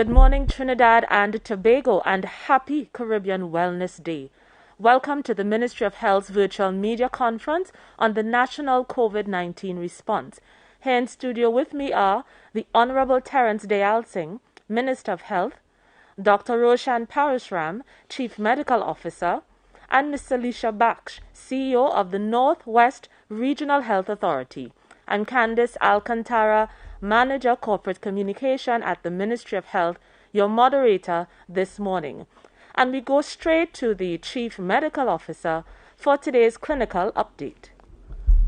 Good morning, Trinidad and Tobago, and happy Caribbean Wellness Day. Welcome to the Ministry of Health's virtual media conference on the national COVID-19 response. Here in studio with me are the Honorable Terence Dayal Singh, Minister of Health, Dr. Roshan Parasram, Chief Medical Officer, and Ms. Alicia Baksh, CEO of the Northwest Regional Health Authority. I'm Candice Alcantara, Manager Corporate Communication at the Ministry of Health, your moderator this morning. And we go straight to the Chief Medical Officer for today's clinical update.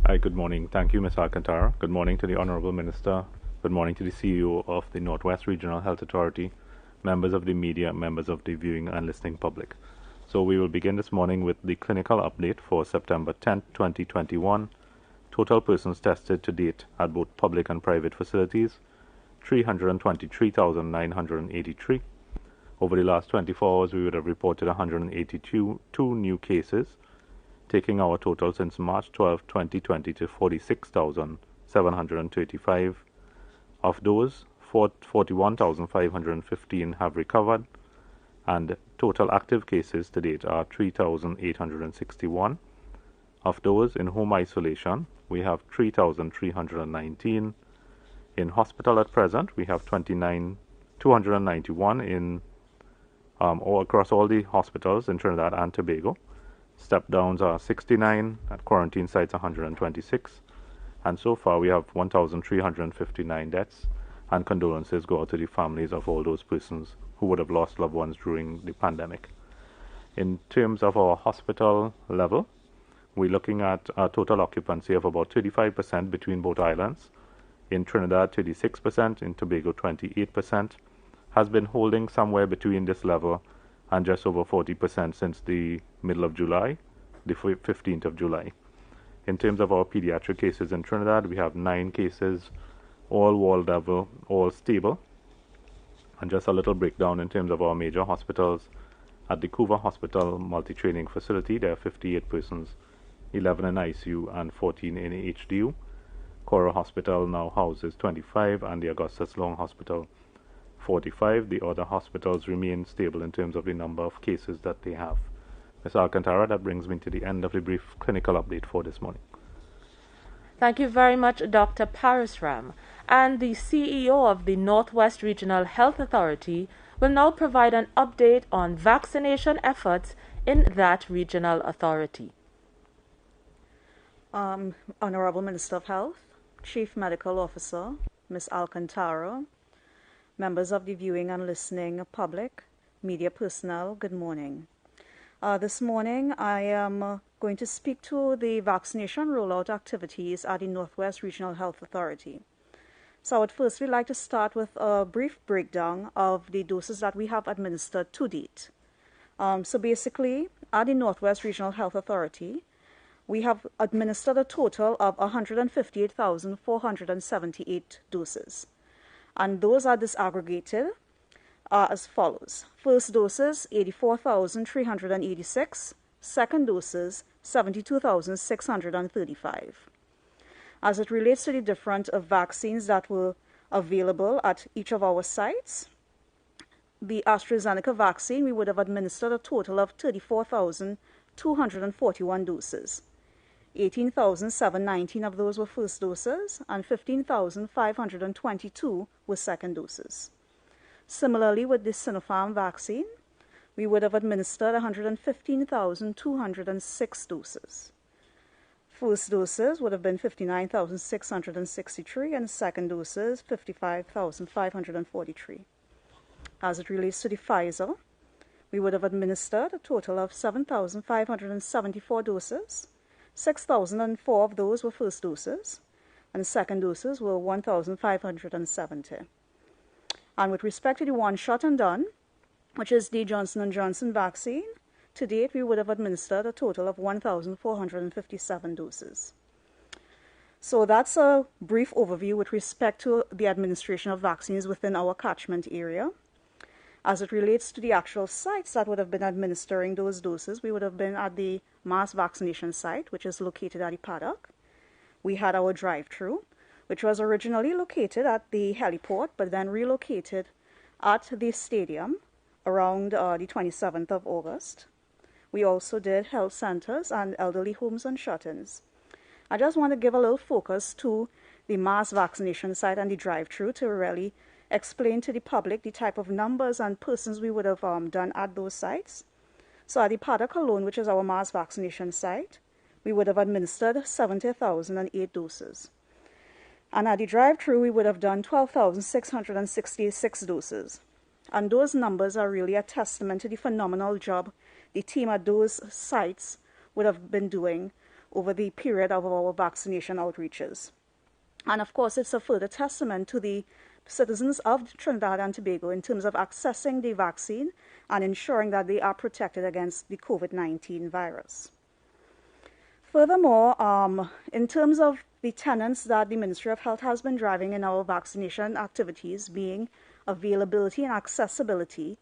Hi, good morning. Thank you, Ms. Alcantara. Good morning to the Honorable Minister. Good morning to the CEO of the Northwest Regional Health Authority, members of the media, members of the viewing and listening public. So we will begin this morning with the clinical update for September 10th, 2021. Total persons tested to date at both public and private facilities, 323,983. Over the last 24 hours, we would have reported 182 new cases, taking our total since March 12, 2020 to 46,735. Of those, 41,515 have recovered, and total active cases to date are 3,861. Of those in home isolation, we have 3,319. In hospital at present, we have 291 in all across all the hospitals in Trinidad and Tobago. Step downs are 69, at quarantine sites 126, and so far we have 1,359 deaths, and condolences go out to the families of all those persons who would have lost loved ones during the pandemic. In terms of our hospital level, we're looking at a total occupancy of about 35% between both islands. In Trinidad, 36%, in Tobago, 28%, has been holding somewhere between this level and just over 40% since the middle of July, the 15th of July. In terms of our pediatric cases in Trinidad, we have 9 cases, all wall level, all stable. And just a little breakdown in terms of our major hospitals. At the Couva Hospital multi-training facility, there are 58 persons, 11 in ICU and 14 in HDU. Cora Hospital now houses 25, and the Augustus Long Hospital 45. The other hospitals remain stable in terms of the number of cases that they have. Ms. Alcantara, that brings me to the end of the brief clinical update for this morning. Thank you very much, Dr. Parasram. And the CEO of the Northwest Regional Health Authority will now provide an update on vaccination efforts in that regional authority. Honorable Minister of Health, Chief Medical Officer, Ms. Alcantara, members of the viewing and listening public, media personnel, good morning. This morning I am going to speak to the vaccination rollout activities at the Northwest Regional Health Authority. So I would firstly like to start with a brief breakdown of the doses that we have administered to date. So basically, at the Northwest Regional Health Authority, we have administered a total of 158,478 doses. And those are disaggregated as follows. First doses, 84,386. Second doses, 72,635. As it relates to the different vaccines that were available at each of our sites, the AstraZeneca vaccine, we would have administered a total of 34,241 doses. 18,719 of those were first doses, and 15,522 were second doses. Similarly, with the Sinopharm vaccine, we would have administered 115,206 doses. First doses would have been 59,663, and second doses 55,543. As it relates to the Pfizer, we would have administered a total of 7,574 doses. 6,004 of those were first doses, and second doses were 1,570. And with respect to the one shot and done, which is the Johnson & Johnson vaccine, to date we would have administered a total of 1,457 doses. So that's a brief overview with respect to the administration of vaccines within our catchment area. As it relates to the actual sites that would have been administering those doses, we would have been at the mass vaccination site, which is located at the paddock. We had our drive-through, which was originally located at the heliport, but then relocated at the stadium around the 27th of August. We also did health centers and elderly homes and shut-ins. I just want to give a little focus to the mass vaccination site and the drive-through to really explain to the public the type of numbers and persons we would have done at those sites. So at the paddock alone, which is our mass vaccination site, we would have administered 70,008 doses. And at the drive-through, we would have done 12,666 doses. And those numbers are really a testament to the phenomenal job the team at those sites would have been doing over the period of our vaccination outreaches. And of course, it's a further testament to the citizens of Trinidad and Tobago in terms of accessing the vaccine and ensuring that they are protected against the COVID-19 virus. Furthermore, in terms of the tenets that the Ministry of Health has been driving in our vaccination activities, being availability and accessibility,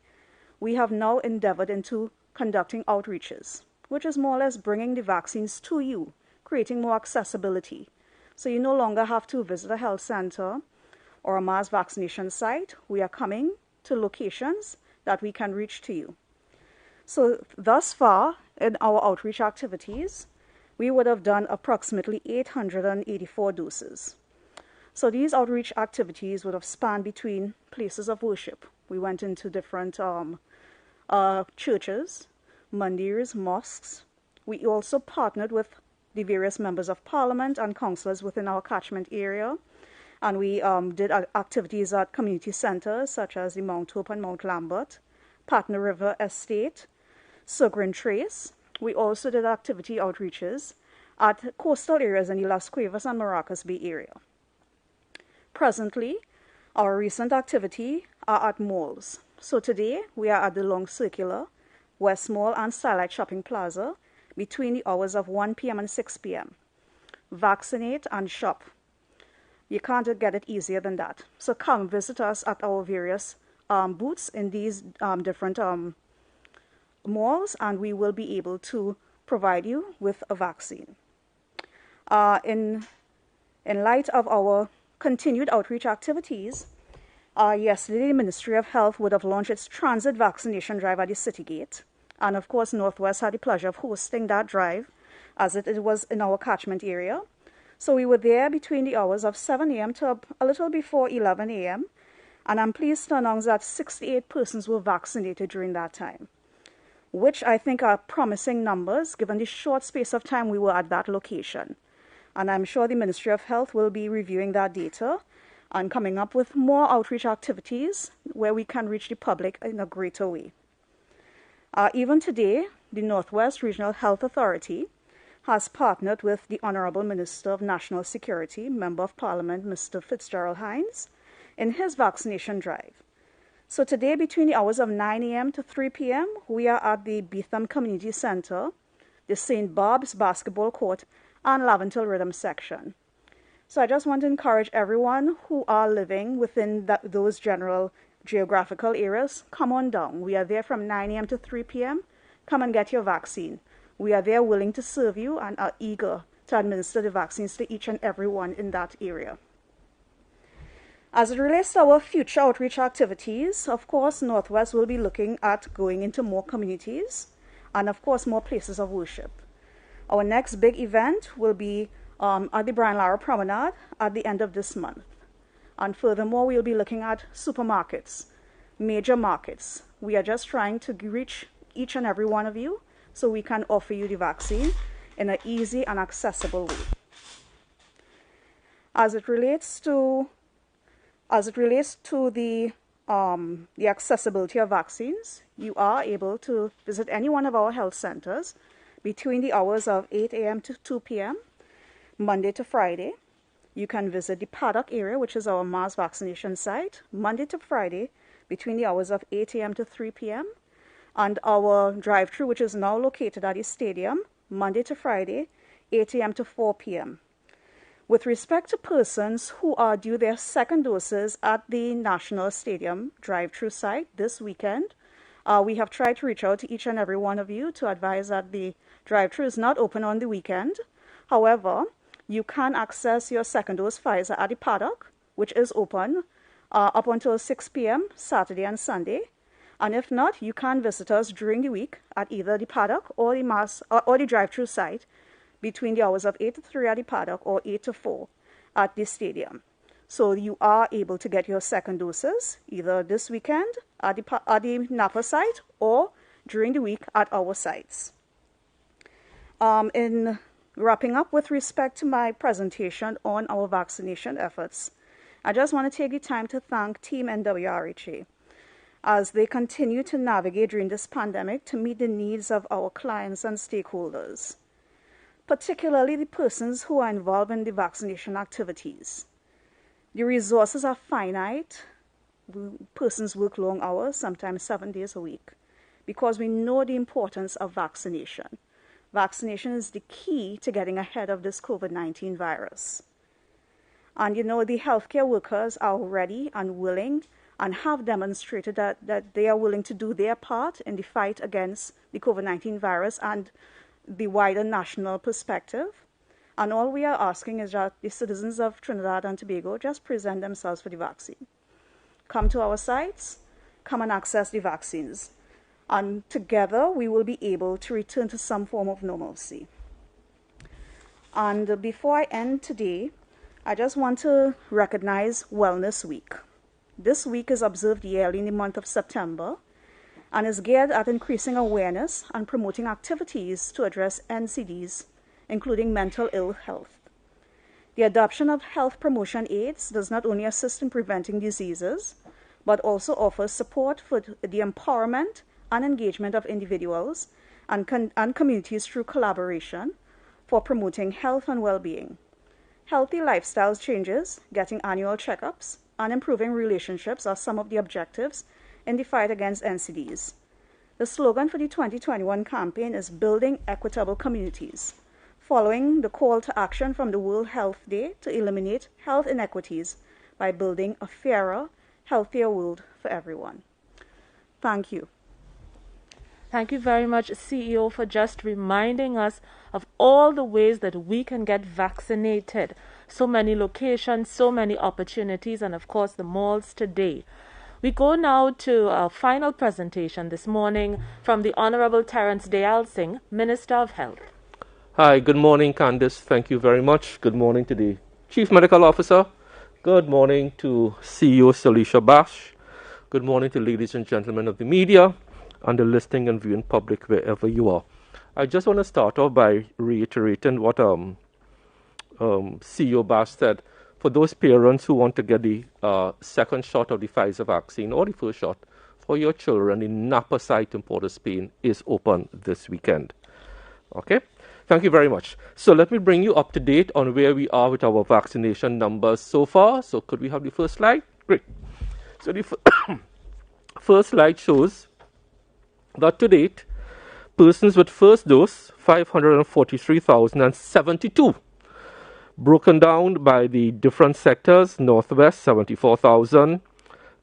we have now endeavored into conducting outreaches, which is more or less bringing the vaccines to you, creating more accessibility. So you no longer have to visit a health center or a mass vaccination site. We are coming to locations that we can reach to you. So thus far in our outreach activities, we would have done approximately 884 doses. So these outreach activities would have spanned between places of worship. We went into different churches, mandirs, mosques. We also partnered with the various members of parliament and councillors within our catchment area. And we did activities at community centers such as the Mount Hope and Mount Lambert, Patna River Estate, Sugrin Trace. We also did activity outreaches at coastal areas in the Las Cuevas and Maracas Bay area. Presently, our recent activity are at malls. So today, we are at the Long Circular, West Mall and Starlight Shopping Plaza between the hours of 1 p.m. and 6 p.m. Vaccinate and shop. You can't get it easier than that. So come visit us at our various booths in these different malls, and we will be able to provide you with a vaccine. In light of our continued outreach activities, yesterday the Ministry of Health would have launched its transit vaccination drive at the City Gate. And of course, Northwest had the pleasure of hosting that drive as it was in our catchment area. So we were there between the hours of 7 a.m. to a little before 11 a.m. And I'm pleased to announce that 68 persons were vaccinated during that time, which I think are promising numbers given the short space of time we were at that location. And I'm sure the Ministry of Health will be reviewing that data and coming up with more outreach activities where we can reach the public in a greater way. Even today, the Northwest Regional Health Authority has partnered with the Honorable Minister of National Security, Member of Parliament, Mr. Fitzgerald Hines, in his vaccination drive. So today, between the hours of 9 a.m. to 3 p.m., we are at the Beetham Community Center, the St. Bob's Basketball Court, and Laventil Rhythm section. So I just want to encourage everyone who are living within those general geographical areas, come on down. We are there from 9 a.m. to 3 p.m. Come and get your vaccine. We are there willing to serve you and are eager to administer the vaccines to each and every one in that area. As it relates to our future outreach activities, of course, Northwest will be looking at going into more communities and, of course, more places of worship. Our next big event will be at the Brian Lara Promenade at the end of this month. And furthermore, we'll be looking at supermarkets, major markets. We are just trying to reach each and every one of you so we can offer you the vaccine in an easy and accessible way. As it relates to the accessibility of vaccines, you are able to visit any one of our health centers between the hours of 8 a.m. to 2 p.m., Monday to Friday. You can visit the Paddock area, which is our mass vaccination site, Monday to Friday between the hours of 8 a.m. to 3 p.m. And our drive-through, which is now located at the stadium, Monday to Friday, 8 a.m. to 4 p.m. With respect to persons who are due their second doses at the National Stadium drive-through site this weekend, we have tried to reach out to each and every one of you to advise that the drive-through is not open on the weekend. However, you can access your second dose Pfizer at the Paddock, which is open up until 6 p.m. Saturday and Sunday. And if not, you can visit us during the week at either the paddock or the drive-through site between the hours of 8 to 3 at the paddock or 8 to 4 at the stadium. So you are able to get your second doses either this weekend at the Napa site or during the week at our sites. In wrapping up with respect to my presentation on our vaccination efforts, I just want to take the time to thank Team NWRHA as they continue to navigate during this pandemic to meet the needs of our clients and stakeholders, particularly the persons who are involved in the vaccination activities. The resources are finite. Persons work long hours, sometimes 7 days a week, because we know the importance of vaccination. Vaccination is the key to getting ahead of this COVID-19 virus. And the healthcare workers are ready and willing and have demonstrated that they are willing to do their part in the fight against the COVID-19 virus and the wider national perspective. And all we are asking is that the citizens of Trinidad and Tobago just present themselves for the vaccine. Come to our sites, come and access the vaccines. And together we will be able to return to some form of normalcy. And before I end today, I just want to recognize Wellness Week. This week is observed yearly in the month of September and is geared at increasing awareness and promoting activities to address NCDs, including mental ill health. The adoption of health promotion aids does not only assist in preventing diseases, but also offers support for the empowerment and engagement of individuals and communities through collaboration for promoting health and well-being. Healthy lifestyle changes, getting annual checkups, and improving relationships are some of the objectives in the fight against NCDs. The slogan for the 2021 campaign is Building Equitable Communities, following the call to action from the World Health Day to eliminate health inequities by building a fairer, healthier world for everyone. Thank you. Thank you very much, CEO, for just reminding us of all the ways that we can get vaccinated. So many locations, so many opportunities, and of course the malls today. We go now to our final presentation this morning from the Honorable Terence Dayal-Singh, Minister of Health. Hi, good morning, Candice. Thank you very much. Good morning to the Chief Medical Officer. Good morning to CEO Salisha Bash. Good morning to ladies and gentlemen of the media and the listening and viewing public wherever you are. I just want to start off by reiterating what CEO Bash said. For those parents who want to get the second shot of the Pfizer vaccine or the first shot for your children, the Napa site in Port of Spain is open this weekend. Okay, thank you very much. So let me bring you up to date on where we are with our vaccination numbers so far. So could we have the first slide? Great. So the first slide shows that to date, persons with first dose, 543,072. Broken down by the different sectors: Northwest, 74,000,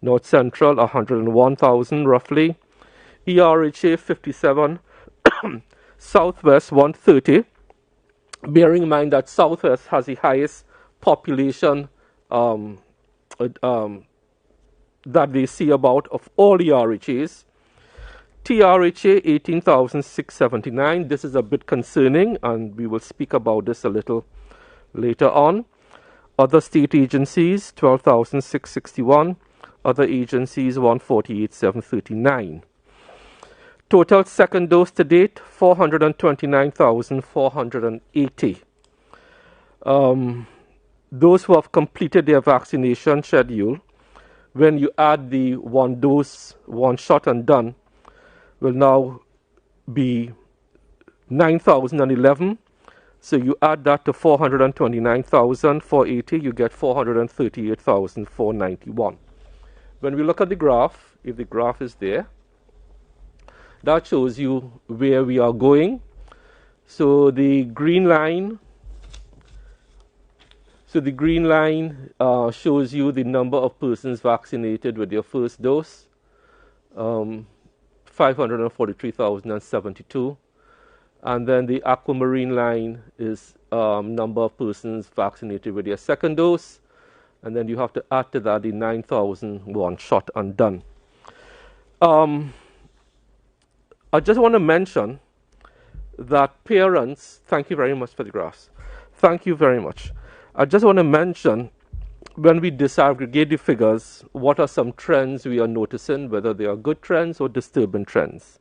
North Central, 101,000 roughly, ERHA, 57, Southwest, 130. Bearing in mind that Southwest has the highest population that they see about of all ERHAs. TRHA, 18,679. This is a bit concerning, and we will speak about this a little later on. Other state agencies, 12,661. Other agencies, 148,739. Total second dose to date, 429,480. Those who have completed their vaccination schedule, when you add the one dose, one shot and done, will now be 9,011. So you add that to 429,480, you get 438,491. When we look at the graph, if the graph is there, that shows you where we are going. So the green line, shows you the number of persons vaccinated with their first dose, 543,072. And then the aquamarine line is number of persons vaccinated with their second dose, And then you have to add to that the 9,000 one shot and done. I just want to mention that parents, thank you very much for the graphs. Thank you very much. I just want to mention, when we disaggregate the figures, what are some trends we are noticing, whether they are good trends or disturbing trends.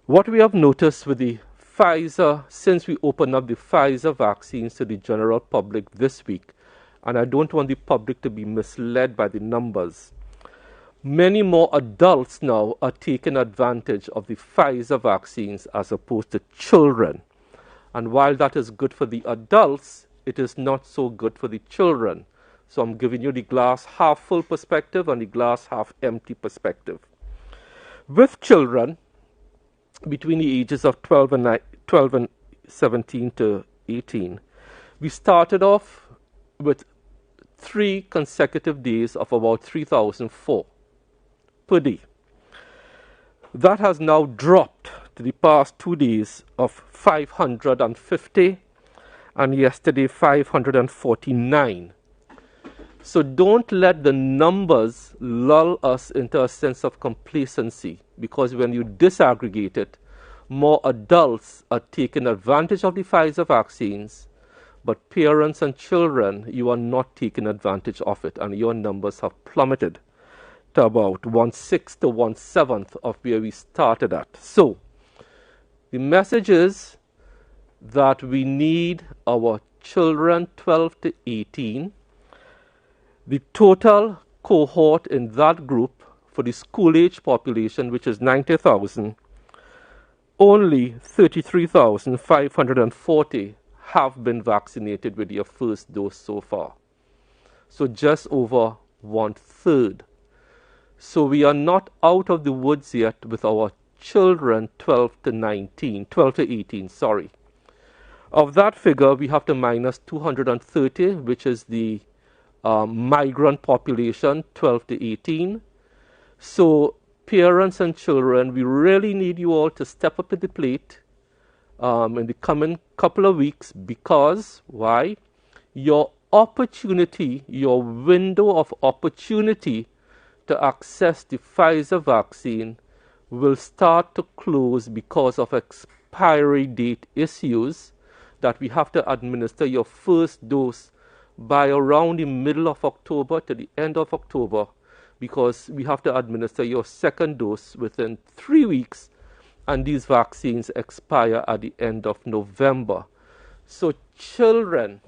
What we have noticed with the Pfizer, since we opened up the Pfizer vaccines to the general public this week, and I don't want the public to be misled by the numbers, many more adults now are taking advantage of the Pfizer vaccines as opposed to children. And while that is good for the adults, it is not so good for the children. So I'm giving you the glass half full perspective and the glass half empty perspective. With children between the ages of 12 and 17 to 18, we started off with 3 consecutive days of about 3,004 per day. That has now dropped to the past 2 days of 550 and yesterday 549. So don't let the numbers lull us into a sense of complacency, because when you disaggregate it, more adults are taking advantage of the Pfizer vaccines, but parents and children, you are not taking advantage of it, and your numbers have plummeted to about 1/6 to 1/7 of where we started at. So the message is that we need our children 12 to 18. The total cohort in that group for the school-age population, which is 90,000, only 33,540 have been vaccinated with their first dose so far. So just over 1/3. So we are not out of the woods yet with our children 12 to 18, sorry. Of that figure, we have to minus 230, which is the migrant population, 12 to 18. So parents and children, we really need you all to step up to the plate in the coming couple of weeks, because why? Your opportunity, your window of opportunity to access the Pfizer vaccine will start to close because of expiry date issues, that we have to administer your first dose by around the middle of October to the end of October, because we have to administer your second dose within 3 weeks, and these vaccines expire at the end of November. So children,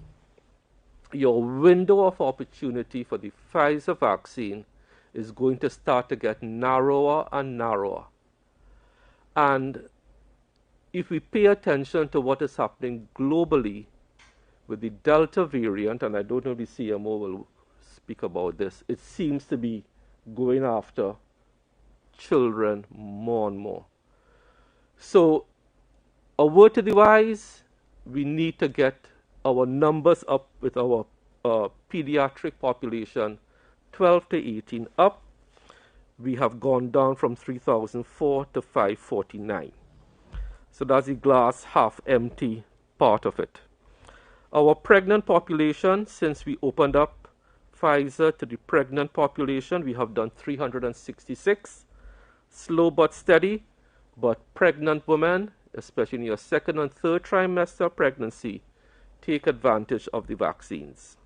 your window of opportunity for the Pfizer vaccine is going to start to get narrower and narrower. And if we pay attention to what is happening globally with the Delta variant, and I don't know if the CMO will speak about this, it seems to be going after children more and more. So, a word to the wise, we need to get our numbers up with our pediatric population, 12 to 18 up. We have gone down from 3,004 to 549. So that's the glass half empty part of it. Our pregnant population, since we opened up Pfizer to the pregnant population, we have done 366. Slow but steady, but pregnant women, especially in your second and third trimester pregnancy, take advantage of the vaccines.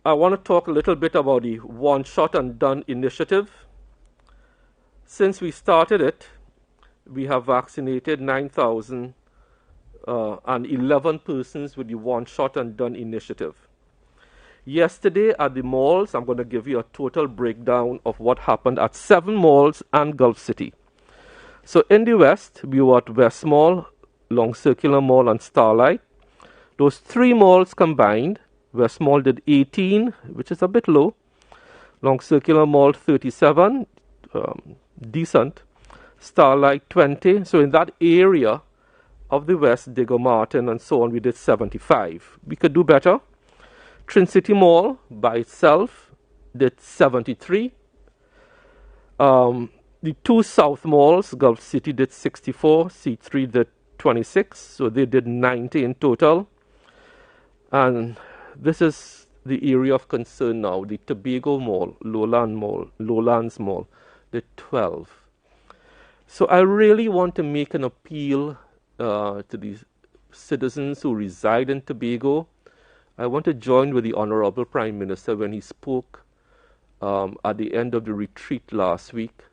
I want to talk a little bit about the one shot and done initiative. Since we started it, we have vaccinated 9,011 persons with the one shot and done initiative. Yesterday at the malls, I'm going to give you a total breakdown of what happened at 7 malls and Gulf City. So in the West, we were at West Mall, Long Circular Mall, and Starlight. Those 3 malls combined, West Mall did 18, which is a bit low. Long Circular Mall 37, decent. Starlight 20. So in that area of the West, Diego Martin and so on, we did 75. We could do better. Trincity Mall by itself did 73. The 2 South malls, Gulf City did 64, C3 did 26, so they did 90 in total. And this is the area of concern now, the Tobago Mall, Lowlands Mall, the 12. So I really want to make an appeal to the citizens who reside in Tobago. I want to join with the Honorable Prime Minister when he spoke at the end of the retreat last week,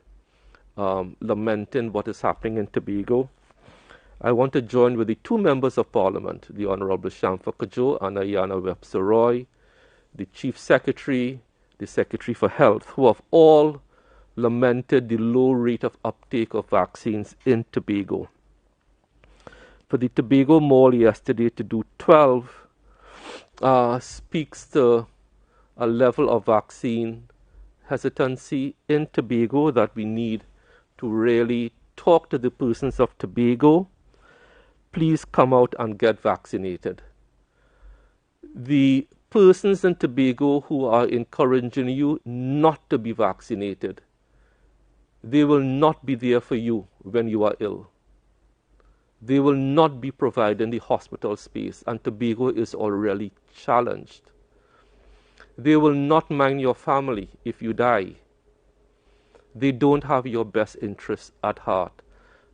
lamenting what is happening in Tobago. I want to join with the two members of Parliament, the Honorable Shamfa Cudjoe and Ayanna Webster Roy, the Chief Secretary, the Secretary for Health, who have all lamented the low rate of uptake of vaccines in Tobago. For the Tobago Mall yesterday to do 12 speaks to a level of vaccine hesitancy in Tobago that we need to really talk to the persons of Tobago. Please come out and get vaccinated. The persons in Tobago who are encouraging you not to be vaccinated, they will not be there for you when you are ill. They will not be providing the hospital space, and Tobago is already challenged. They will not mind your family if you die. They don't have your best interests at heart.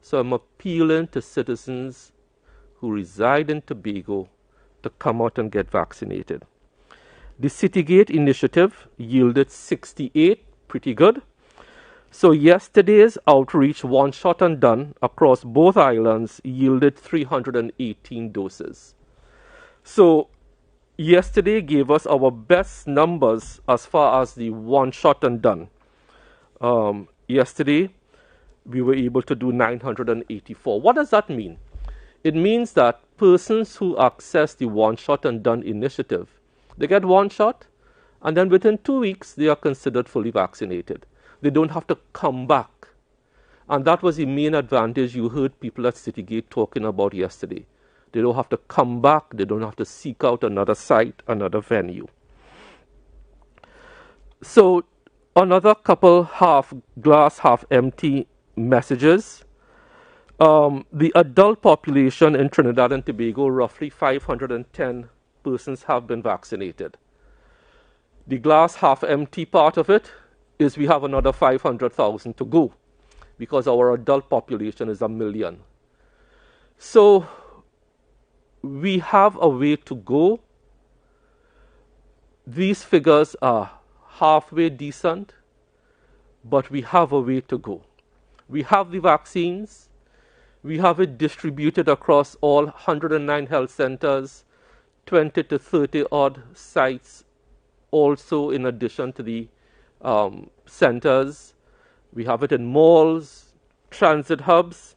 So I'm appealing to citizens who reside in Tobago to come out and get vaccinated. The Citygate initiative yielded 68, pretty good. So yesterday's outreach, one shot and done, across both islands yielded 318 doses. So yesterday gave us our best numbers as far as the one shot and done. Yesterday we were able to do 984. What does that mean? It means that persons who access the one shot and done initiative, they get one shot, and then within 2 weeks they are considered fully vaccinated. They don't have to come back. And that was the main advantage you heard people at Citygate talking about yesterday. They don't have to come back. They don't have to seek out another site, another venue. So another couple half glass, half empty messages. The adult population in Trinidad and Tobago, roughly 510 persons have been vaccinated. The glass half empty part of it is we have another 500,000 to go because our adult population is 1 million. So we have a way to go. These figures are halfway decent, but we have a way to go. We have the vaccines. We have it distributed across all 109 health centers, 20 to 30 odd sites, also in addition to the centers. We have it in malls, transit hubs.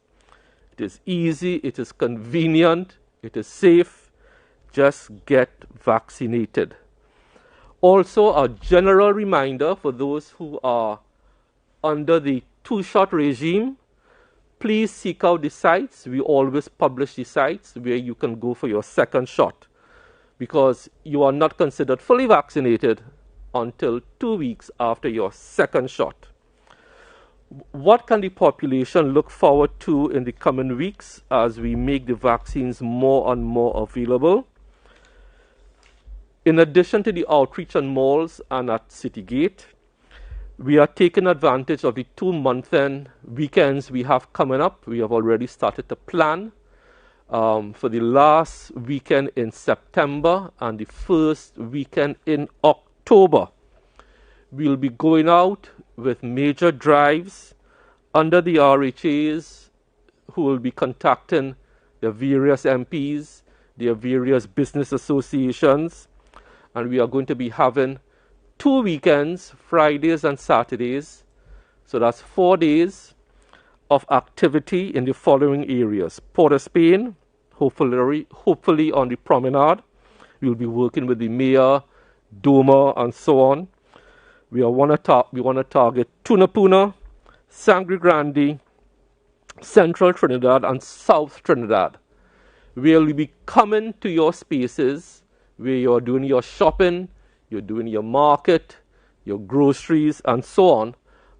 It is easy, it is convenient, it is safe. Just get vaccinated. Also, a general reminder for those who are under the two-shot regime, please seek out the sites. We always publish the sites where you can go for your second shot, because you are not considered fully vaccinated until 2 weeks after your second shot. What can the population look forward to in the coming weeks as we make the vaccines more and more available? In addition to the outreach on malls and at Citygate, we are taking advantage of the 2 month-end weekends we have coming up. We have already started to plan for the last weekend in September and the first weekend in October. We'll be going out with major drives under the RHAs, who will be contacting their various MPs, their various business associations, and we are going to be having 2 weekends, Fridays and Saturdays. So that's 4 days of activity in the following areas. Port of Spain, hopefully on the promenade. We'll be working with the mayor, Doma, and so on. We want to target Tunapuna, Sangre Grande, Central Trinidad, and South Trinidad. We'll be coming to your spaces where you're doing your shopping, you're doing your market, your groceries, and so on,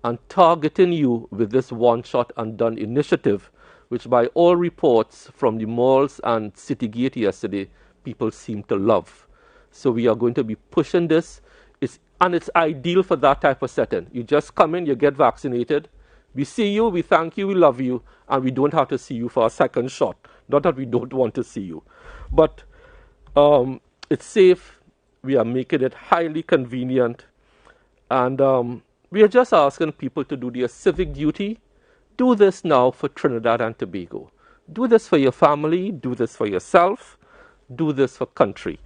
and targeting you with this one shot and done initiative, which by all reports from the malls and Citygate yesterday, people seem to love. So we are going to be pushing this. And it's ideal for that type of setting. You just come in, you get vaccinated. We see you, we thank you, we love you, and we don't have to see you for a second shot. Not that we don't want to see you. But it's safe. We are making it highly convenient. And we are just asking people to do their civic duty. Do this now for Trinidad and Tobago. Do this for your family. Do this for yourself. Do this for country.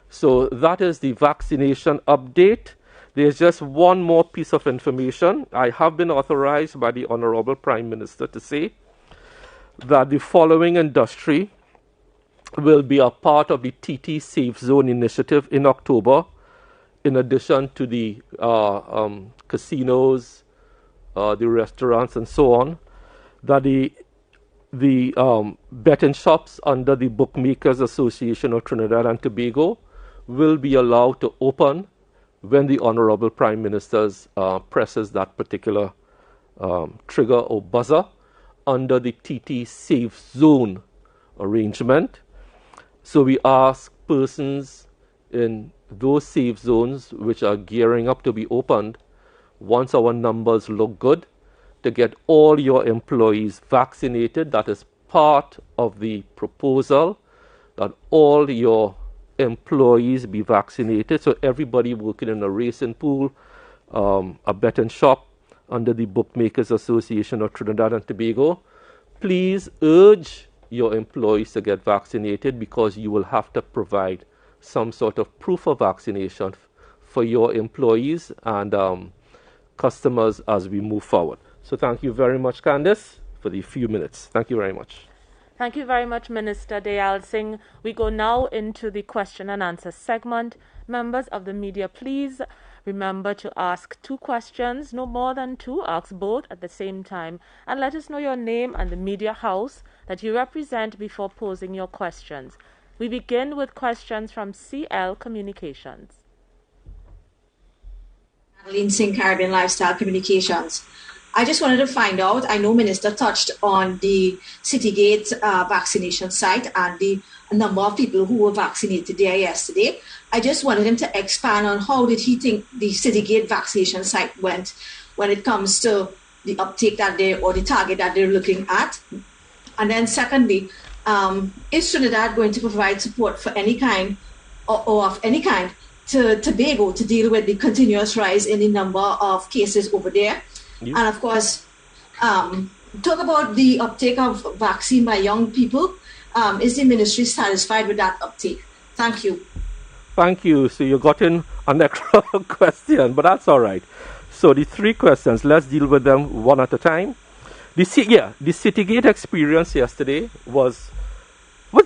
So that is the vaccination update. There's just one more piece of information. I have been authorized by the Honorable Prime Minister to say that the following industry will be a part of the TT Safe Zone initiative in October, in addition to the casinos, the restaurants, and so on, that the betting shops under the Bookmakers Association of Trinidad and Tobago will be allowed to open when the Honorable Prime Minister presses that particular trigger or buzzer under the TT Safe Zone arrangement. So we ask persons in those safe zones which are gearing up to be opened, once our numbers look good, to get all your employees vaccinated. That is part of the proposal, that all your employees be vaccinated. So everybody working in a racing pool, a betting shop under the Bookmakers Association of Trinidad and Tobago, please urge your employees to get vaccinated, because you will have to provide some sort of proof of vaccination for your employees and customers as we move forward. So thank you very much, Candice, for the few minutes. Thank you very much. Thank you very much, Minister Dayal Singh. We go now into the question and answer segment. Members of the media, please remember to ask 2 questions, no more than 2. Ask both at the same time, and let us know your name and the media house that you represent before posing your questions. We begin with questions from CL Communications. Adeline Singh, Caribbean Lifestyle Communications. I just wanted to find out, I know Minister touched on the Citygate vaccination site and the number of people who were vaccinated there yesterday. I just wanted him to expand on how did he think the Citygate vaccination site went when it comes to the uptake that or the target that they're looking at. And then secondly, is Trinidad going to provide support for any kind or of any kind to Tobago to deal with the continuous rise in the number of cases over there? And of course, talk about the uptake of vaccine by young people. Is the ministry satisfied with that uptake? Thank you. Thank you. So you got in an extra question, but that's all right. So the 3 questions, let's deal with them one at a time. The Citygate experience yesterday was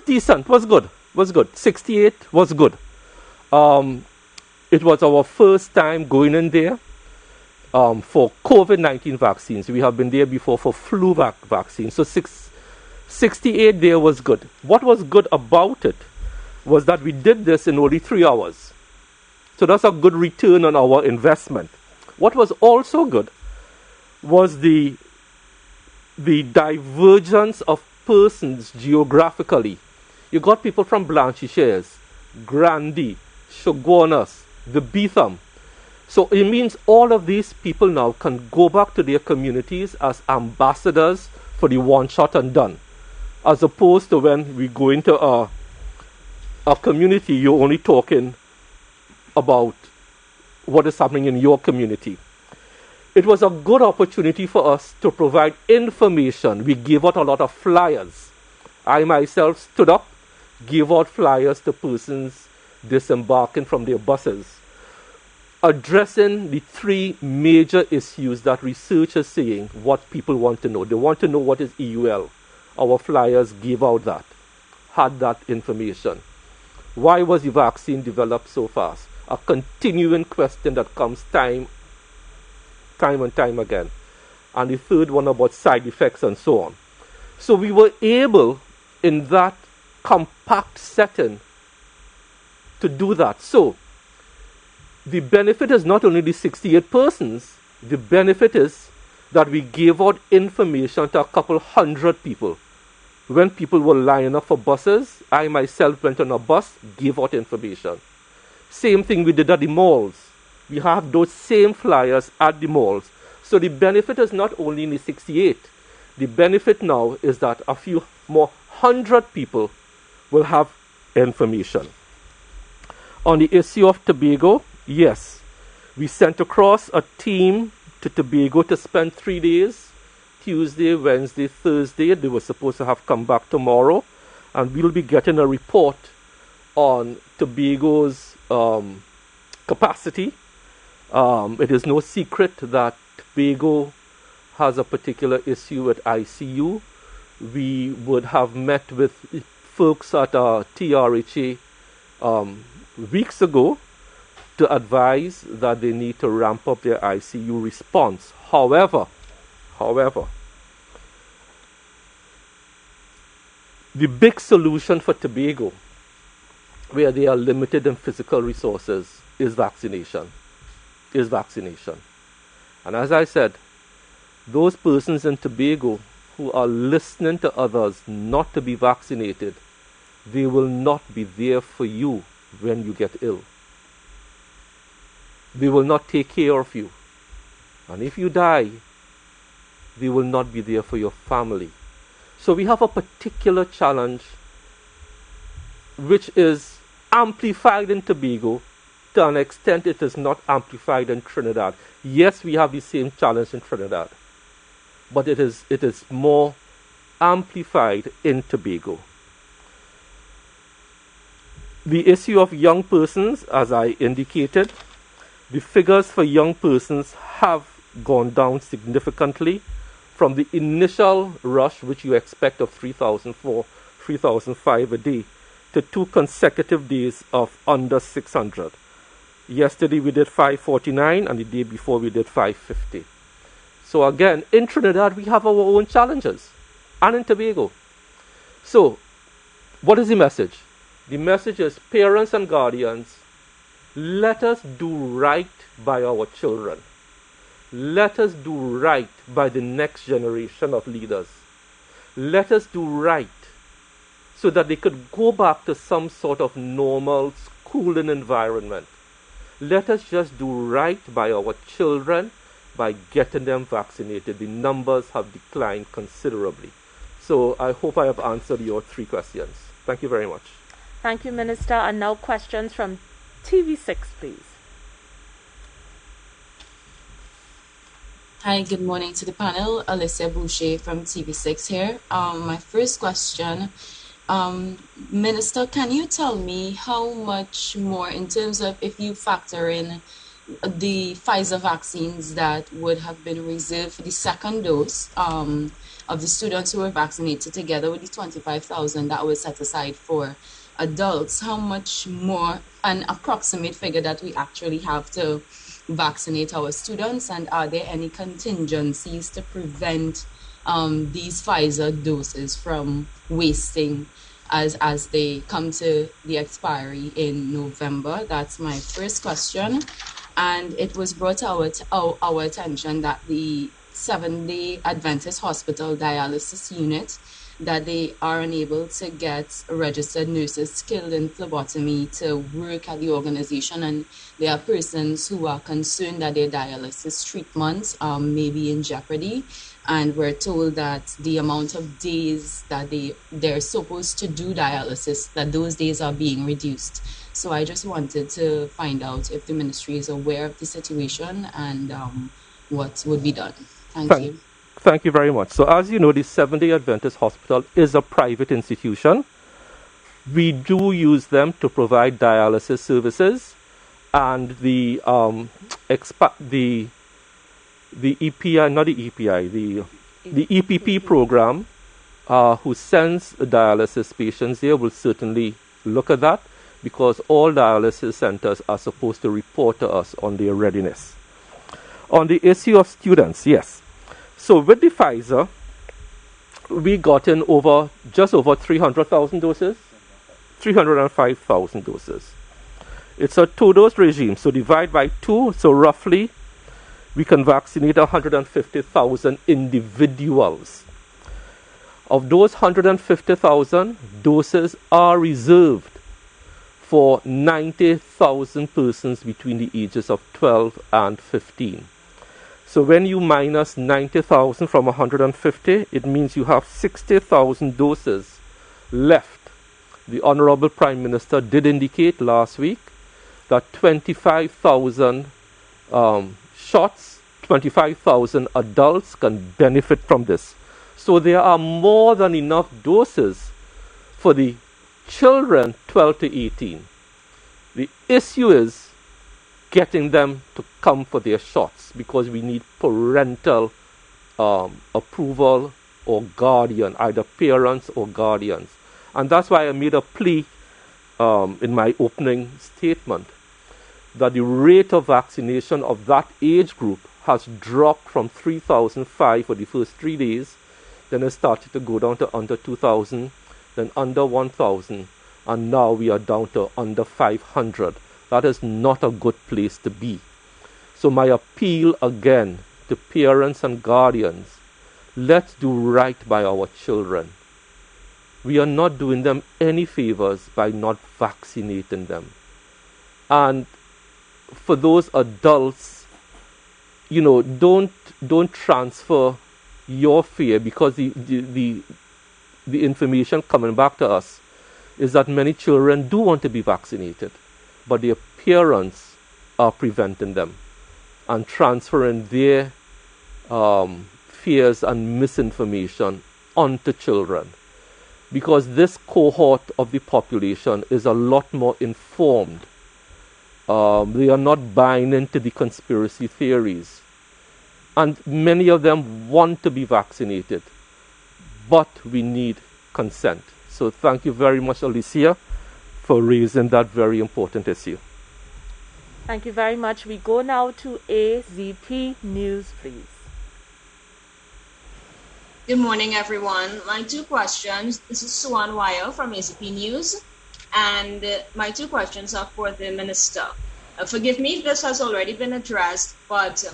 decent, was good. 68 was good. It was our first time going in there. For COVID-19 vaccines. We have been there before for flu vaccines. So 68 there was good. What was good about it was that we did this in only 3 hours. So that's a good return on our investment. What was also good was the divergence of persons geographically. You got people from Blanchisseuse, Grandi, Shogunas, the Beetham. So it means all of these people now can go back to their communities as ambassadors for the one shot and done. As opposed to when we go into a community, you're only talking about what is happening in your community. It was a good opportunity for us to provide information. We gave out a lot of flyers. I myself stood up, gave out flyers to persons disembarking from their buses, addressing the 3 major issues that research is saying what people want to know. They want to know what is EUL. Our flyers gave out that, had that information. Why was the vaccine developed so fast? A continuing question that comes time and time again. And the 3rd one about side effects and so on. So we were able, in that compact setting, to do that. So the benefit is not only the 68 persons, the benefit is that we gave out information to a couple hundred people. When people were lining up for buses, I myself went on a bus, gave out information. Same thing we did at the malls. We have those same flyers at the malls. So the benefit is not only in the 68. The benefit now is that a few more 100 people will have information. On the issue of Tobago, yes, we sent across a team to Tobago to spend 3 days, Tuesday, Wednesday, Thursday. They were supposed to have come back tomorrow, and we'll be getting a report on Tobago's capacity. It is no secret that Tobago has a particular issue with ICU. We would have met with folks at TRHA weeks ago to advise that they need to ramp up their ICU response. However, the big solution for Tobago, where they are limited in physical resources, is vaccination. And as I said, those persons in Tobago who are listening to others not to be vaccinated, they will not be there for you when you get ill. They will not take care of you. And if you die, they will not be there for your family. So we have a particular challenge which is amplified in Tobago to an extent it is not amplified in Trinidad. Yes, we have the same challenge in Trinidad, but it is more amplified in Tobago. The issue of young persons, as I indicated, the figures for young persons have gone down significantly from the initial rush, which you expect of 3,004, 3,005 a day, to 2 consecutive days of under 600. Yesterday we did 549, and the day before we did 550. So again, in Trinidad we have our own challenges, and in Tobago. So, what is the message? The message is, parents and guardians, let us do right by our children. Let us do right by the next generation of leaders. Let us do right so that they could go back to some sort of normal schooling environment. Let us just do right by our children by getting them vaccinated. The numbers have declined considerably. So I hope I have answered your 3 questions. Thank you very much. Thank you, Minister. And now questions from TV6, please. Hi, good morning to the panel. Alicia Boucher from TV6 here. My first question, Minister, can you tell me how much more in terms of if you factor in the Pfizer vaccines that would have been reserved for the second dose of the students who were vaccinated, together with the 25,000 that was set aside for adults, how much more, an approximate figure that we actually have to vaccinate our students, and are there any contingencies to prevent these Pfizer doses from wasting as they come to the expiry in November? That's my first question. And it was brought to our attention that the Seventh-day Adventist Hospital dialysis unit, that they are unable to get registered nurses skilled in phlebotomy to work at the organization, and there are persons who are concerned that their dialysis treatments may be in jeopardy, and we're told that the amount of days that they're supposed to do dialysis, that those days are being reduced. So I just wanted to find out if the ministry is aware of the situation and what would be done. Thank you. Thank you very much. So as you know, the Seventh-day Adventist Hospital is a private institution. We do use them to provide dialysis services, and the EPI, not the EPI, the EPP program, who sends dialysis patients there, will certainly look at that, because all dialysis centers are supposed to report to us on their readiness. On the issue of students, yes. So with the Pfizer, we got in just over 300,000 doses, 305,000 doses. It's a 2-dose regime, so divide by 2, so roughly we can vaccinate 150,000 individuals. Of those 150,000, doses are reserved for 90,000 persons between the ages of 12 and 15. So when you minus 90,000 from 150, it means you have 60,000 doses left. The Honorable Prime Minister did indicate last week that 25,000 shots, 25,000 adults can benefit from this. So there are more than enough doses for the children 12 to 18. The issue is getting them to come for their shots, because we need parental approval or guardian, either parents or guardians. And that's why I made a plea in my opening statement that the rate of vaccination of that age group has dropped from 3,005 for the first 3 days, then it started to go down to under 2,000, then under 1,000, and now we are down to under 500. That is not a good place to be. So my appeal again to parents and guardians, let's do right by our children. We are not doing them any favors by not vaccinating them. And for those adults, don't transfer your fear, because the information coming back to us is that many children do want to be vaccinated, but their parents are preventing them and transferring their fears and misinformation onto children. Because this cohort of the population is a lot more informed. They are not buying into the conspiracy theories. And many of them want to be vaccinated, but we need consent. So thank you very much, Alicia, for raising that very important issue. Thank you very much. We go now to AZP News, please. Good morning, everyone. My two questions. This is Suan Wire from ACP News, and my two questions are for the minister. Forgive me if this has already been addressed, but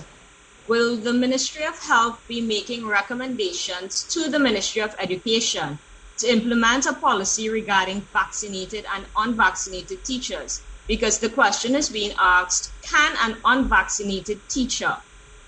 will the Ministry of Health be making recommendations to the Ministry of Education to implement a policy regarding vaccinated and unvaccinated teachers? Because the question is being asked, can an unvaccinated teacher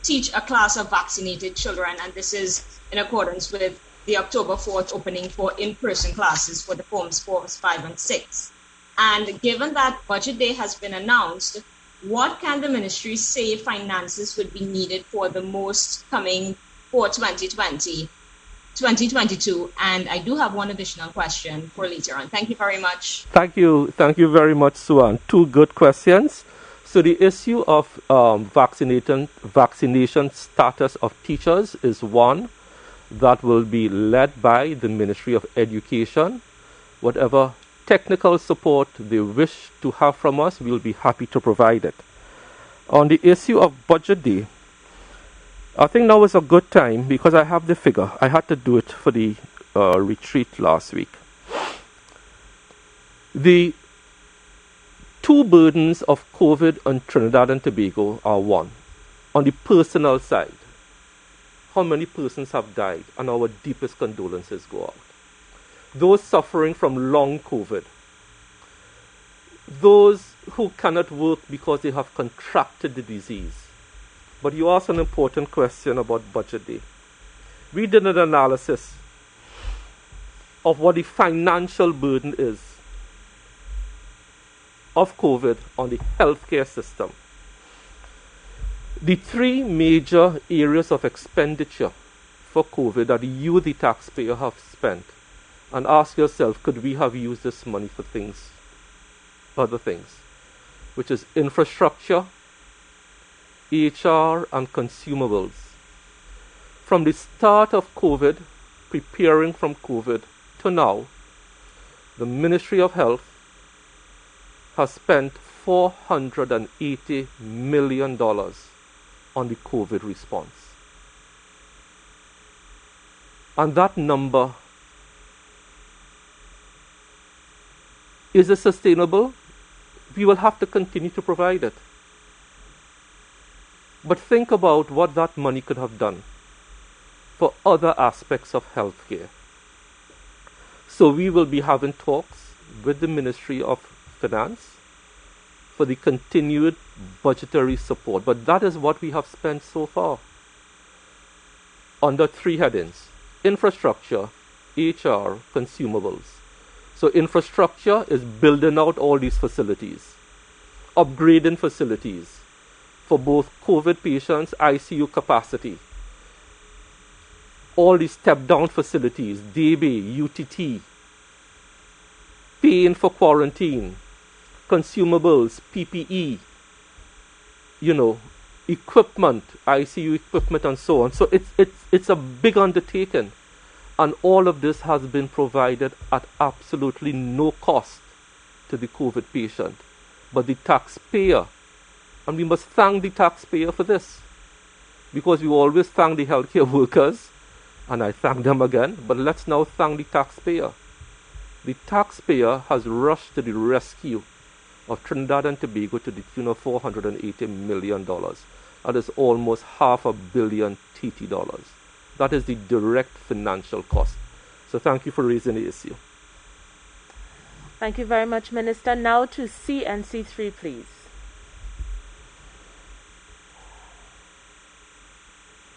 teach a class of vaccinated children? And this is in accordance with the October 4th opening for in-person classes for the forms 4, 5, and 6. And given that Budget Day has been announced, what can the ministry say finances would be needed for the most coming for 2020, 2022? And I do have one additional question for later on. Thank you very much. Thank you very much, Suan. Two good questions. So the issue of vaccination status of teachers is one that will be led by the Ministry of Education. Whatever technical support they wish to have from us, we'll be happy to provide it. On the issue of Budget Day, I think now is a good time, because I have the figure. I had to do it for the retreat last week. The two burdens of COVID on Trinidad and Tobago are one. On the personal side, how many persons have died, and our deepest condolences go out. Those suffering from long COVID, those who cannot work because they have contracted the disease. But you asked an important question about Budget Day. We did an analysis of what the financial burden is of COVID on the healthcare system. The three major areas of expenditure for COVID that you, the taxpayer, have spent, and ask yourself, could we have used this money for other things, which is infrastructure, HR, and consumables. From the start of COVID, preparing from COVID to now, the Ministry of Health has spent $480 million on the COVID response. And that number, is it sustainable? We will have to continue to provide it. But think about what that money could have done for other aspects of healthcare. So we will be having talks with the Ministry of Finance for the continued budgetary support. But that is what we have spent so far under three headings: infrastructure, HR, consumables. So infrastructure is building out all these facilities, upgrading facilities for both COVID patients, ICU capacity, all these step-down facilities, DB, UTT, paying for quarantine, consumables, PPE, equipment, ICU equipment, and so on. So it's a big undertaking, and all of this has been provided at absolutely no cost to the COVID patient, but the taxpayer. And we must thank the taxpayer for this, because we always thank the healthcare workers, and I thank them again, but let's now thank the taxpayer. The taxpayer has rushed to the rescue of Trinidad and Tobago to the tune of $480 million. That is almost $500 million TT dollars. That is the direct financial cost. So thank you for raising the issue. Thank you very much, Minister. Now to CNC3, please.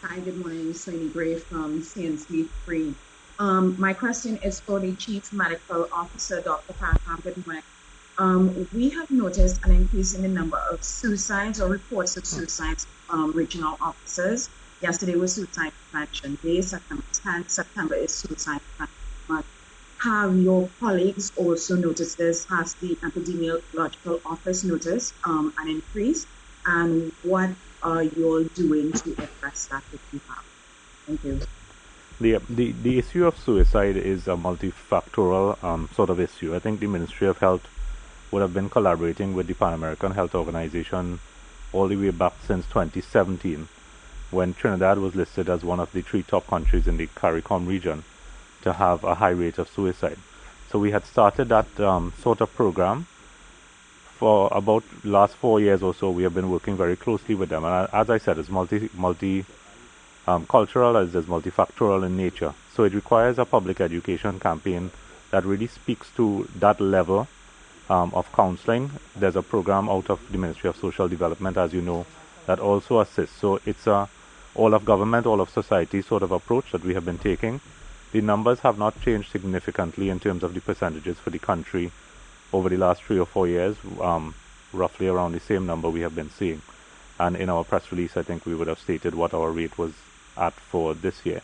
Hi, good morning. Soini Gray from CNC3. My question is for the Chief Medical Officer, Dr. Parker. Good morning. We have noticed an increase in the number of suicides or reports of suicides regional officers. Yesterday was Suicide Prevention Day. September 10th, September is Suicide Prevention Month. Have your colleagues also noticed this? Has the Epidemiological Office noticed an increase? And what are you all doing to address that if you have? Thank you. The issue of suicide is a multifactorial sort of issue. I think the Ministry of Health would have been collaborating with the Pan American Health Organization all the way back since 2017, when Trinidad was listed as one of the 3 top countries in the CARICOM region to have a high rate of suicide. So we had started that sort of program. For about the last 4 years or so, we have been working very closely with them. And as I said, it's multi-cultural as it's multifactorial in nature. So it requires a public education campaign that really speaks to that level of counseling. There's a program out of the Ministry of Social Development, as you know, that also assists. So it's a all of government, all of society sort of approach that we have been taking. The numbers have not changed significantly in terms of the percentages for the country over the last 3 or 4 years, roughly around the same number we have been seeing. And in our press release, I think we would have stated what our rate was at for this year.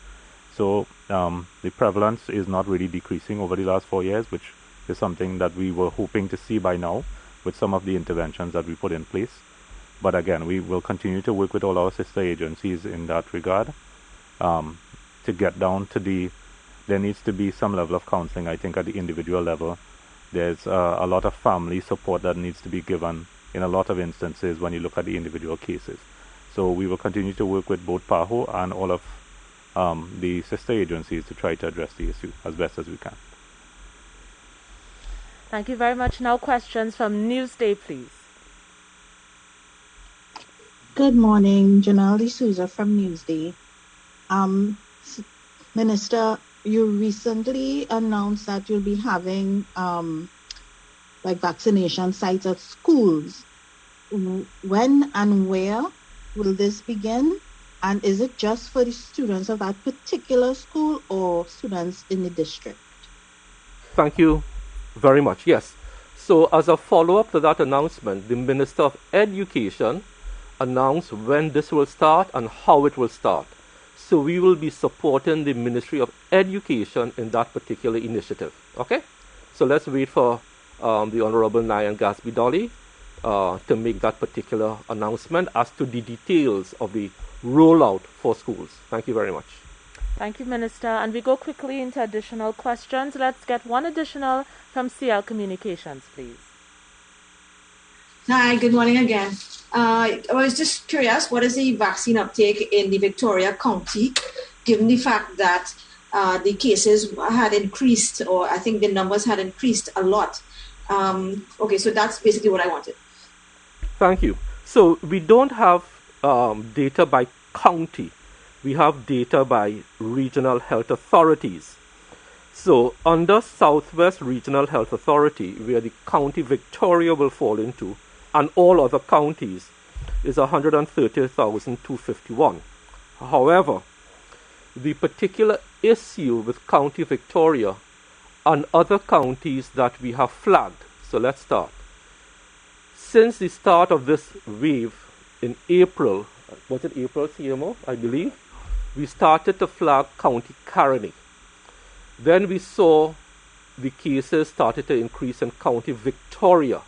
So the prevalence is not really decreasing over the last 4 years, which is something that we were hoping to see by now with some of the interventions that we put in place. But again, we will continue to work with all our sister agencies in that regard to get down to there needs to be some level of counseling, I think, at the individual level. There's a lot of family support that needs to be given in a lot of instances when you look at the individual cases. So we will continue to work with both PAHO and all of the sister agencies to try to address the issue as best as we can. Thank you very much. Now questions from Newsday, please. Good morning, Janelle D'Souza from Newsday. Minister, you recently announced that you'll be having vaccination sites at schools. When and where will this begin? And is it just for the students of that particular school or students in the district? Thank you very much. Yes. So as a follow-up to that announcement, the Minister of Education announced when this will start and how it will start. So we will be supporting the Ministry of Education in that particular initiative. Okay? So let's wait for the Honorable Nyan Gatsby Dolly to make that particular announcement as to the details of the rollout for schools. Thank you very much. Thank you, Minister. And we go quickly into additional questions. Let's get one additional from CL Communications, please. Hi, good morning again. I was just curious, what is the vaccine uptake in the Victoria County, given the fact that the cases had increased, or I think the numbers had increased a lot? Okay, so that's basically what I wanted. Thank you. So we don't have data by county. We have data by regional health authorities. So under Southwest Regional Health Authority, where the County Victoria will fall into, and all other counties, is 130,251. However, the particular issue with County Victoria and other counties that we have flagged. So let's start. Since the start of this wave in April, was it April, CMO, I believe, we started to flag County Caroni. Then we saw the cases started to increase in County Victoria.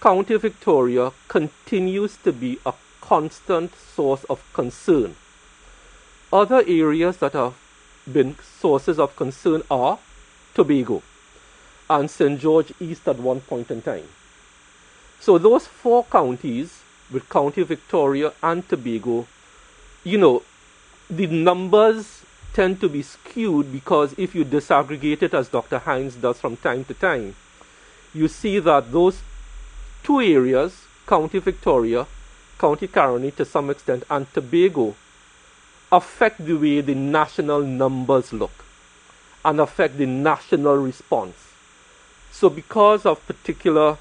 County Victoria continues to be a constant source of concern. Other areas that have been sources of concern are Tobago and St. George East at one point in time. So those four counties, with County Victoria and Tobago, the numbers tend to be skewed because if you disaggregate it, as Dr. Hines does from time to time, you see that those two areas, County Victoria, County Caroni to some extent, and Tobago, affect the way the national numbers look and affect the national response. So because of particular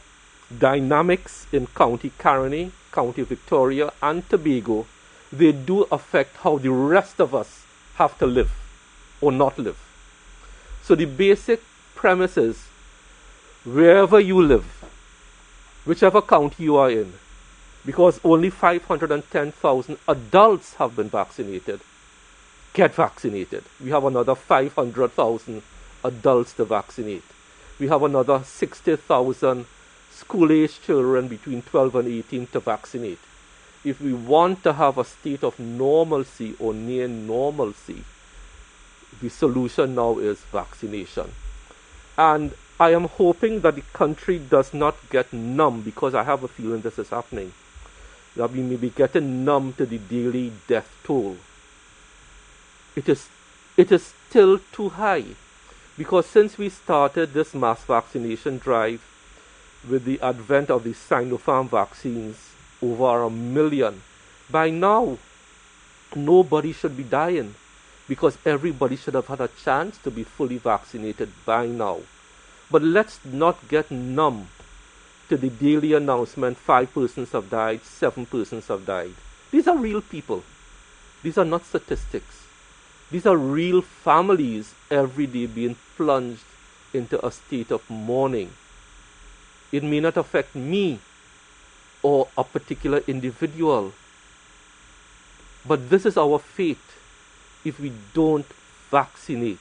dynamics in County Caroni, County Victoria, and Tobago, they do affect how the rest of us have to live or not live. So the basic premise is, wherever you live, whichever county you are in, because only 510,000 adults have been vaccinated, get vaccinated. We have another 500,000 adults to vaccinate. We have another 60,000 school-age children between 12 and 18 to vaccinate. If we want to have a state of normalcy or near normalcy, the solution now is vaccination. And I am hoping that the country does not get numb, because I have a feeling this is happening, that we may be getting numb to the daily death toll. It is still too high, because since we started this mass vaccination drive with the advent of the Sinopharm vaccines, over 1 million, by now nobody should be dying, because everybody should have had a chance to be fully vaccinated by now. But let's not get numb to the daily announcement, 5 persons have died, 7 persons have died. These are real people. These are not statistics. These are real families every day being plunged into a state of mourning. It may not affect me or a particular individual, but this is our fate if we don't vaccinate.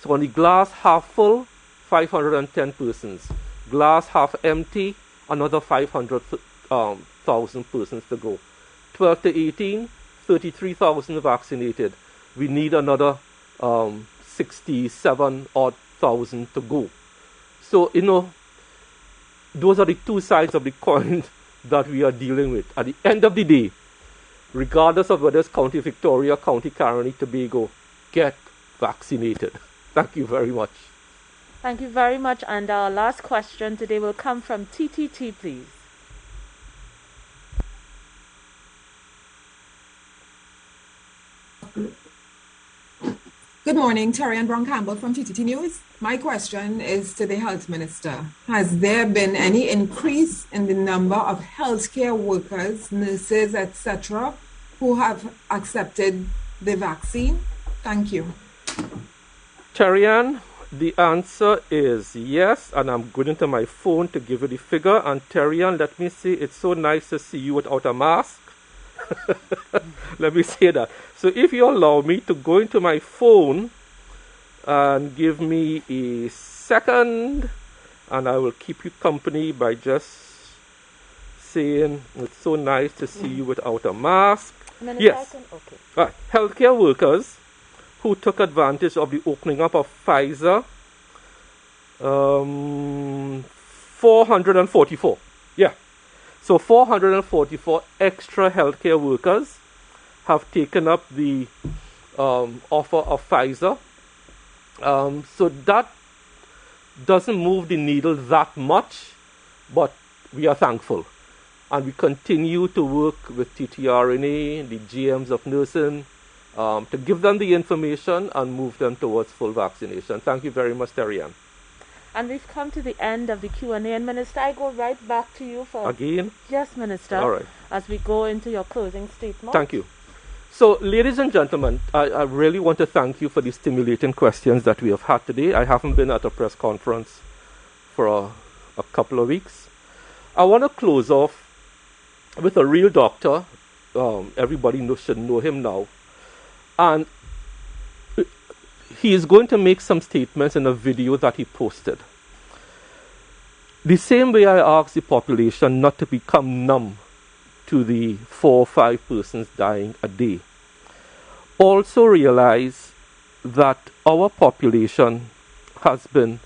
So on the glass half full, 510 persons. Glass half empty, another 500,000 persons to go. 12 to 18, 33,000 vaccinated. We need another 67,000 to go. So, those are the two sides of the coin that we are dealing with. At the end of the day, regardless of whether it's County Victoria, County Caroni, Tobago, get vaccinated. Thank you very much. Thank you very much. And our last question today will come from TTT, please. Good morning, Terry Ann Brown Campbell from TTT News. My question is to the Health Minister. Has there been any increase in the number of healthcare workers, nurses, etc., who have accepted the vaccine? Thank you. Terry Ann, the answer is yes, and I'm going into my phone to give you the figure. And Terry Ann, let me say, it's so nice to see you without a mask. Let me say that. So if you allow me to go into my phone and give me a second, and I will keep you company by just saying it's so nice to see you without a mask. Yes. Okay. Right. Healthcare workers who took advantage of the opening up of Pfizer, 444. Yeah. So 444 extra healthcare workers have taken up the offer of Pfizer. So that doesn't move the needle that much, but we are thankful. And we continue to work with TTRNA, the GMs of nursing, to give them the information and move them towards full vaccination. Thank you very much, Terry Ann. And we've come to the end of the Q&A. And Minister, I go right back to you for... Again? Yes, Minister. All right. As we go into your closing statement. Thank you. So, ladies and gentlemen, I really want to thank you for the stimulating questions that we have had today. I haven't been at a press conference for a couple of weeks. I want to close off with a real doctor. Everybody should know him now. And he is going to make some statements in a video that he posted. The same way I asked the population not to become numb to the 4 or 5 persons dying a day, also realize that our population has been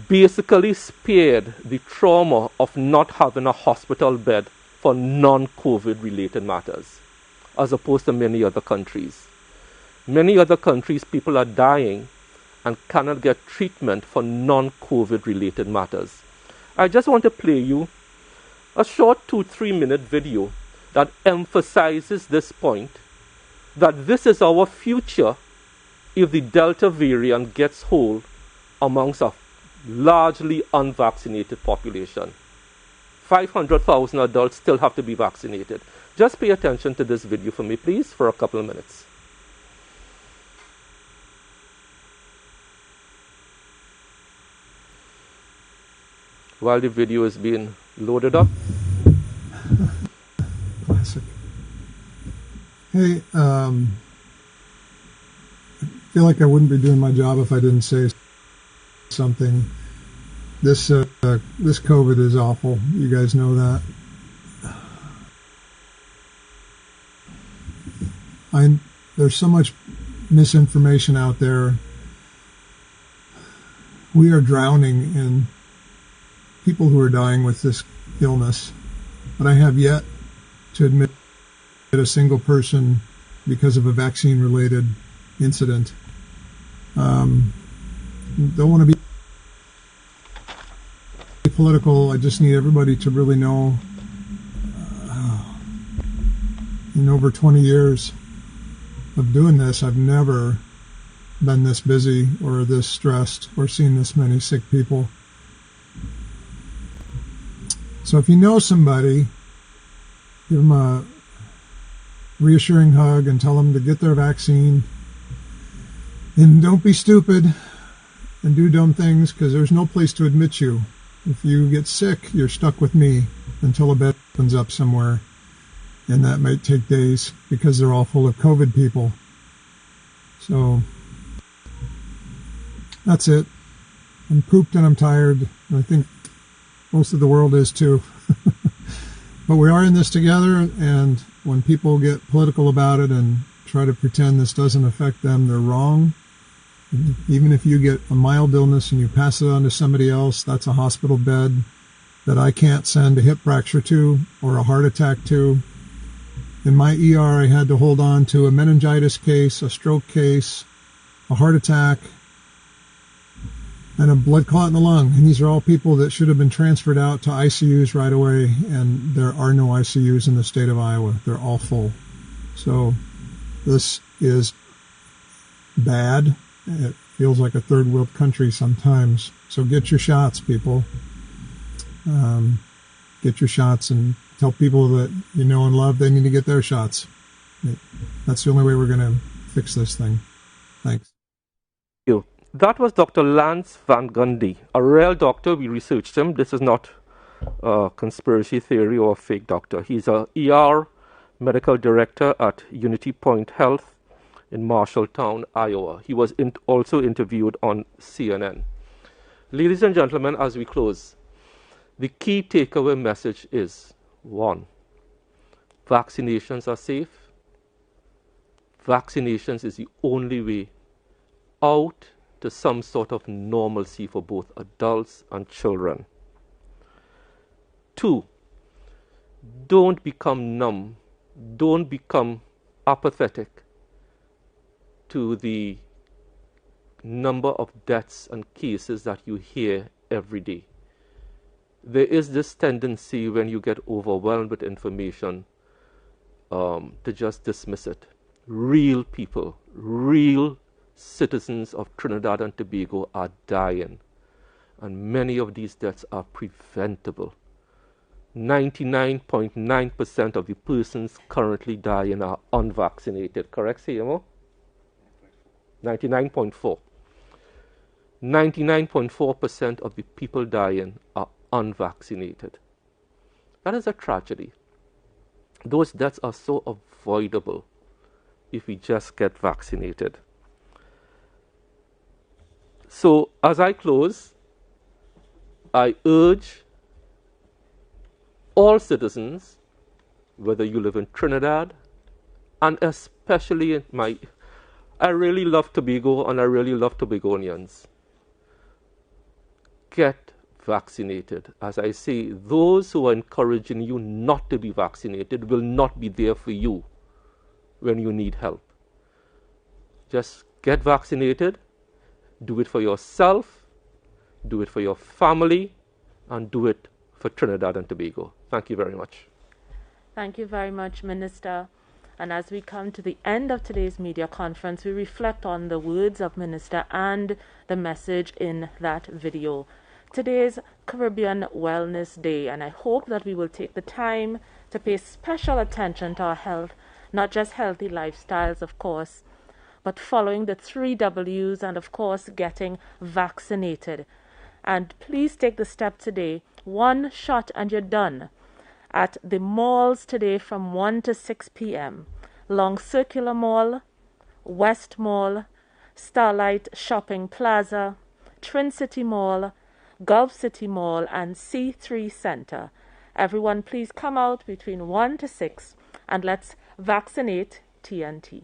basically spared the trauma of not having a hospital bed for non-COVID related matters, as opposed to many other countries. Many other countries, people are dying and cannot get treatment for non-COVID related matters. I just want to play you a short 2-3 minute video that emphasizes this point, that this is our future if the Delta variant gets hold amongst a largely unvaccinated population. 500,000 adults still have to be vaccinated. Just pay attention to this video for me, please, for a couple of minutes. While the video is being loaded up. Classic. Hey, I feel like I wouldn't be doing my job if I didn't say something. This COVID is awful. You guys know that. There's so much misinformation out there. We are drowning in people who are dying with this illness, but I have yet to admit that a single person because of a vaccine-related incident. Don't want to be political. I just need everybody to really know in over 20 years of doing this, I've never been this busy or this stressed or seen this many sick people. So if you know somebody, give them a reassuring hug and tell them to get their vaccine. And don't be stupid and do dumb things, because there's no place to admit you. If you get sick, you're stuck with me until a bed opens up somewhere. And that might take days because they're all full of COVID people. So that's it. I'm pooped and I'm tired. I think most of the world is too. But we are in this together, and when people get political about it and try to pretend this doesn't affect them, they're wrong. Even if you get a mild illness and you pass it on to somebody else, that's a hospital bed that I can't send a hip fracture to or a heart attack to. In my ER, I had to hold on to a meningitis case, a stroke case, a heart attack, and a blood clot in the lung. And these are all people that should have been transferred out to ICUs right away, and there are no ICUs in the state of Iowa. They're all full. So this is bad. It feels like a third world country sometimes. So get your shots, people. Get your shots and tell people that you know and love they need to get their shots. That's the only way we're going to fix this thing. Thanks. Thank you. That was Dr. Lance Van Gundy, a real doctor. We researched him. This is not a conspiracy theory or a fake doctor. He's a ER medical director at Unity Point Health in Marshalltown, Iowa. He was also interviewed on CNN. Ladies and gentlemen, as we close, the key takeaway message is: 1, vaccinations are safe. Vaccinations is the only way out to some sort of normalcy for both adults and children. 2, don't become numb. Don't become apathetic to the number of deaths and cases that you hear every day. There is this tendency when you get overwhelmed with information to just dismiss it. real people, real citizens of Trinidad and Tobago are dying, and many of these deaths are preventable. 99.9% of the persons currently dying are unvaccinated. Correct, CMO? 99.4. 99.4% of the people dying are unvaccinated. That is a tragedy. Those deaths are so avoidable if we just get vaccinated. So, as I close, I urge all citizens, whether you live in Trinidad, and especially in I really love Tobago and I really love Tobagonians. Get vaccinated. As I say, those who are encouraging you not to be vaccinated will not be there for you when you need help. Just get vaccinated. Do it for yourself, do it for your family, and do it for Trinidad and Tobago. Thank you very much. Thank you very much, Minister. And as we come to the end of today's media conference, we reflect on the words of Minister and the message in that video. Today's Caribbean Wellness Day, and I hope that we will take the time to pay special attention to our health, not just healthy lifestyles, of course, but following the 3 W's and, of course, getting vaccinated. And please take the step today. 1 shot and you're done. At the malls today from 1 to 6 p.m. Long Circular Mall, West Mall, Starlight Shopping Plaza, Trin City Mall, Gulf City Mall, and C3 Center. Everyone, please come out between 1 to 6 and let's vaccinate TNT.